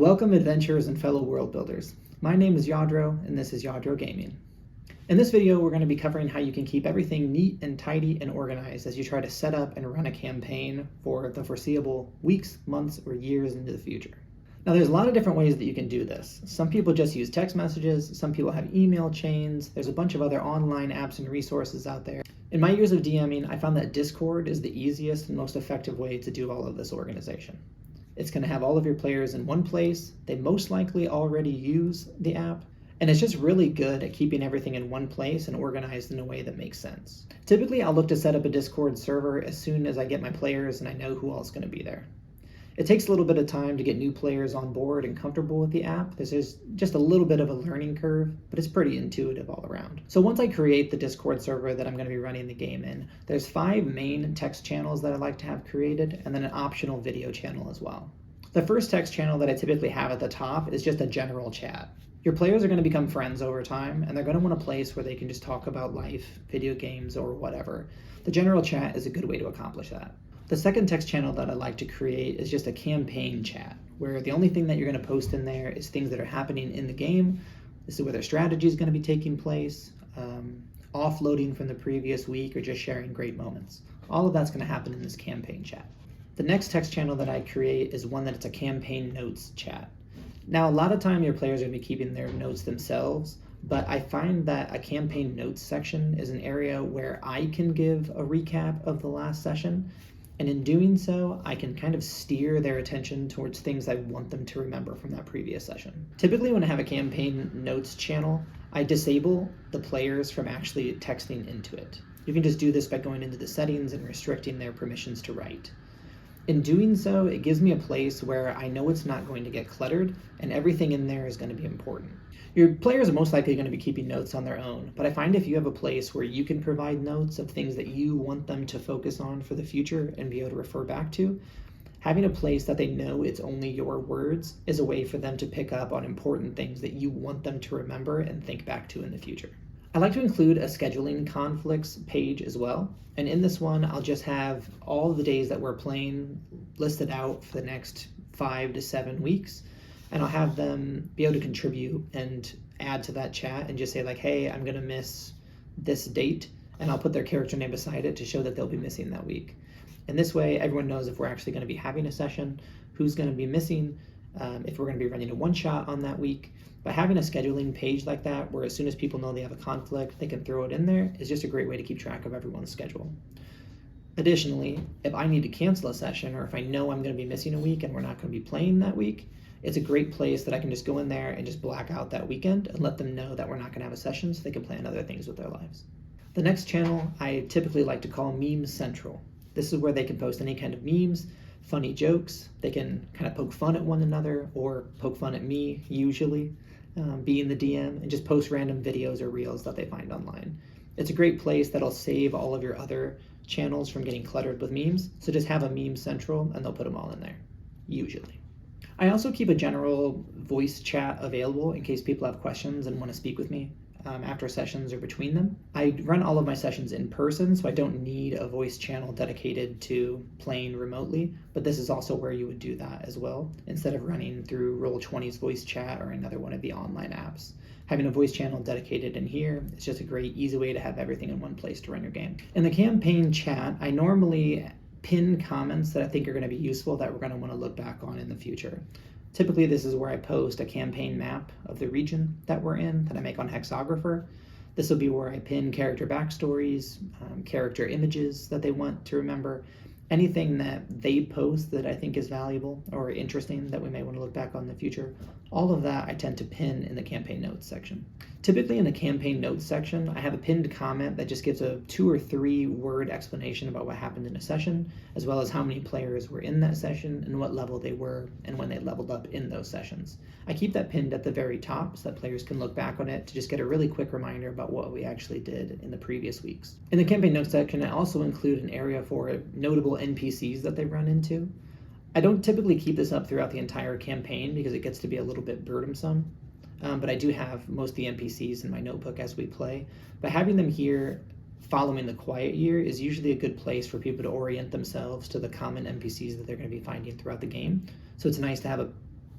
Welcome adventurers and fellow world builders. My name is Yadro and this is Yadro Gaming. In this video we're going to be covering how you can keep everything neat and tidy and organized as you try to set up and run a campaign for the foreseeable weeks, months, or years into the future. Now there's a lot of different ways that you can do this. Some people just use text messages, some people have email chains, there's a bunch of other online apps and resources out there. In my years of DMing, I found that Discord is the easiest and most effective way to do all of this organization. It's going to have all of your players in one place. They most likely already use the app, and it's just really good at keeping everything in one place and organized in a way that makes sense. Typically, I'll look to set up a Discord server as soon as I get my players and I know who else is going to be there. It takes a little bit of time to get new players on board and comfortable with the app. There's just a little bit of a learning curve, but it's pretty intuitive all around. So once I create the Discord server that I'm going to be running the game in, there's 5 main text channels that I like to have created, and then an optional video channel as well. The first text channel that I typically have at the top is just a general chat. Your players are going to become friends over time, and they're going to want a place where they can just talk about life, video games, or whatever. The general chat is a good way to accomplish that. The second text channel that I like to create is just a campaign chat, where the only thing that you're going to post in there is things that are happening in the game. This is where their strategy is going to be taking place, offloading from the previous week, or just sharing great moments. All of that's going to happen in this campaign chat. The next text channel that I create is one that's a campaign notes chat. Now, a lot of time your players are going to be keeping their notes themselves, but I find that a campaign notes section is an area where I can give a recap of the last session. And in doing so, I can kind of steer their attention towards things I want them to remember from that previous session. Typically, when I have a campaign notes channel, I disable the players from actually texting into it. You can just do this by going into the settings and restricting their permissions to write. In doing so, it gives me a place where I know it's not going to get cluttered and everything in there is going to be important. Your players are most likely going to be keeping notes on their own, but I find if you have a place where you can provide notes of things that you want them to focus on for the future and be able to refer back to, having a place that they know it's only your words is a way for them to pick up on important things that you want them to remember and think back to in the future. I like to include a scheduling conflicts page as well. And in this one, I'll just have all the days that we're playing listed out for the next 5 to 7 weeks. And I'll have them be able to contribute and add to that chat and just say like, hey, I'm gonna miss this date. And I'll put their character name beside it to show that they'll be missing that week. And this way, everyone knows if we're actually gonna be having a session, who's gonna be missing, if we're gonna be running a one-shot on that week. But having a scheduling page like that, where as soon as people know they have a conflict, they can throw it in there, is just a great way to keep track of everyone's schedule. Additionally, if I need to cancel a session, or if I know I'm going to be missing a week and we're not going to be playing that week, it's a great place that I can just go in there and just black out that weekend and let them know that we're not going to have a session so they can plan other things with their lives. The next channel I typically like to call Meme Central. This is where they can post any kind of memes, funny jokes. They can kind of poke fun at one another or poke fun at me, usually. Being the DM, and just post random videos or reels that they find online. It's a great place that'll save all of your other channels from getting cluttered with memes, so just have a meme central and they'll put them all in there, usually. I also keep a general voice chat available in case people have questions and want to speak with me after sessions or between them. I run all of my sessions in person, so I don't need a voice channel dedicated to playing remotely, but this is also where you would do that as well, instead of running through Roll20's voice chat or another one of the online apps. Having a voice channel dedicated in here is just a great, easy way to have everything in one place to run your game. In the campaign chat, I normally pin comments that I think are going to be useful that we're going to want to look back on in the future. Typically, this is where I post a campaign map of the region that we're in that I make on Hexographer. This will be where I pin character backstories, character images that they want to remember, anything that they post that I think is valuable or interesting that we may want to look back on in the future. All of that I tend to pin in the campaign notes section. Typically in the campaign notes section, I have a pinned comment that just gives a 2 or 3 word explanation about what happened in a session, as well as how many players were in that session and what level they were and when they leveled up in those sessions. I keep that pinned at the very top so that players can look back on it to just get a really quick reminder about what we actually did in the previous weeks. In the campaign notes section, I also include an area for notable NPCs that they run into. I don't typically keep this up throughout the entire campaign because it gets to be a little bit burdensome. But I do have most of the NPCs in my notebook as we play. But having them here following the quiet year is usually a good place for people to orient themselves to the common NPCs that they're going to be finding throughout the game. So it's nice to have a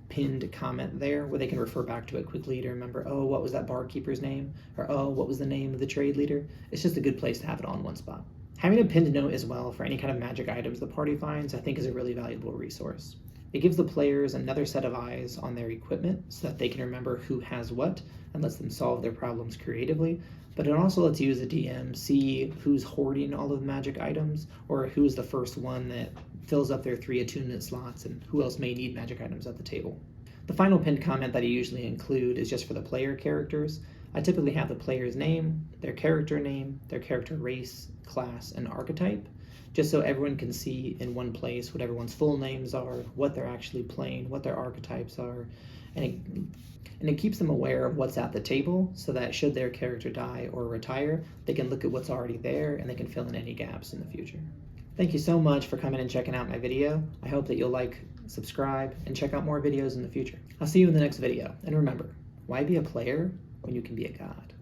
pinned comment there where they can refer back to it quickly to remember, oh, what was that barkeeper's name? Or, oh, what was the name of the trade leader? It's just a good place to have it all in one spot. Having a pinned note as well for any kind of magic items the party finds, I think, is a really valuable resource. It gives the players another set of eyes on their equipment so that they can remember who has what and lets them solve their problems creatively, but it also lets you as a DM see who's hoarding all of the magic items or who's the first one that fills up their 3 attunement slots and who else may need magic items at the table. The final pinned comment that I usually include is just for the player characters. I typically have the player's name, their character race, class, and archetype, just so everyone can see in one place what everyone's full names are, what they're actually playing, what their archetypes are, and it keeps them aware of what's at the table so that should their character die or retire, they can look at what's already there and they can fill in any gaps in the future. Thank you so much for coming and checking out my video. I hope that you'll like, subscribe, and check out more videos in the future. I'll see you in the next video. And remember, why be a player when you can be a god?